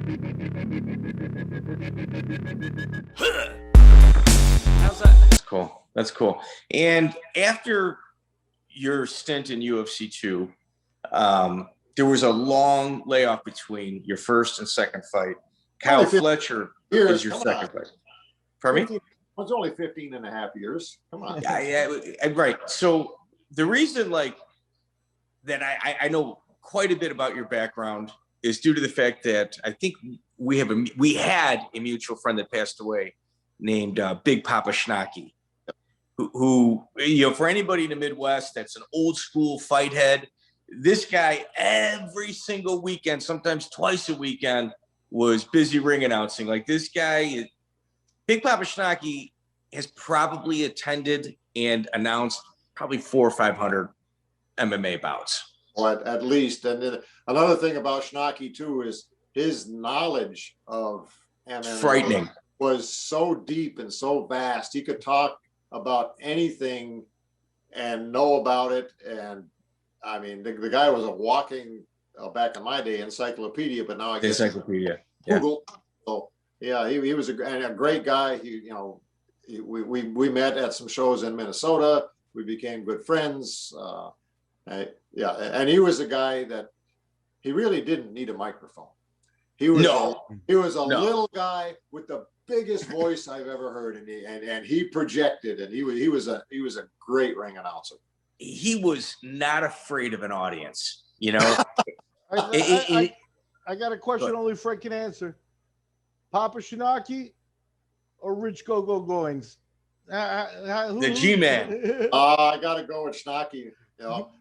How's that? That's cool. That's cool. And after your stint in UFC 2, there was a long layoff between your first and second fight. Kyle Fletcher is your second fight. Pardon me? It's only 15 and a half years. Come on. Yeah, right. So the reason that I know quite a bit about your background is due to the fact that I think we had a mutual friend that passed away named Big Poppa Schnake, who for anybody in the Midwest that's an old school fight head, this guy every single weekend, sometimes twice a weekend, was busy ring announcing. Like this guy, Big Poppa Schnake, has probably attended and announced probably 400 or 500 MMA bouts. Well, at least. And then another thing about Schnake too is his knowledge of MMA frightening. Was so deep and so vast. He could talk about anything and know about it. And I mean, the guy was a walking, back in my day, encyclopedia, but now I guess encyclopedia. Google. Yeah. So yeah, he was a great guy. We met at some shows in Minnesota. We became good friends. And he was a guy that he really didn't need a microphone. He was a little guy with the biggest voice I've ever heard, and he projected, and he was a great ring announcer. He was not afraid of an audience, I got a question only Fred can answer. Poppa Schnake or Rich Goings? The G-Man. I got to go with Schnake.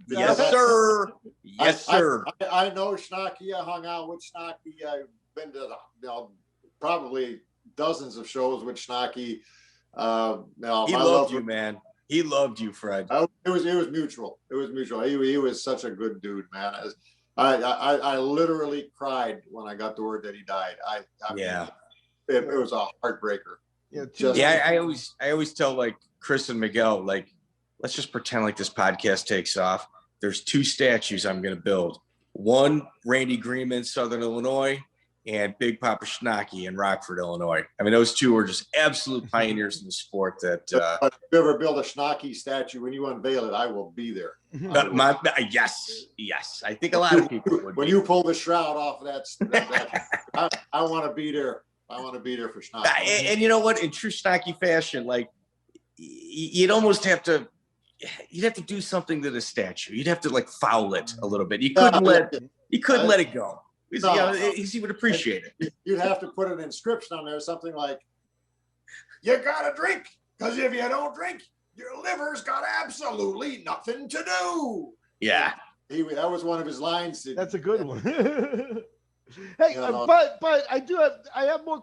Yes, sir. Yes, sir. I know Schnake. I hung out with Schnake. I've been to probably dozens of shows with Schnake. He loved you, man. He loved you, Fred. It was mutual. It was mutual. He was such a good dude, man. I literally cried when I got the word that he died. It was a heartbreaker. I always tell Chris and Miguel, let's just pretend like this podcast takes off. There's 2 statues I'm going to build. One, Randy Greenman, Southern Illinois, and Big Poppa Schnake in Rockford, Illinois. I mean, those 2 were just absolute pioneers in the sport. That if you ever build a Schnake statue, when you unveil it, I will be there. Yes. I think a lot of people would. When you pull the shroud off of that I want to be there. I want to be there for Schnake. And you know what? In true Schnake fashion, you'd almost have to. You'd have to do something to the statue. You'd have to foul it a little bit. You couldn't let it go. He would appreciate it. You'd have to put an inscription on there, something like, "You gotta drink, because if you don't drink, your liver's got absolutely nothing to do." Yeah, that was one of his lines. That's a good one. Hey, but I have more questions.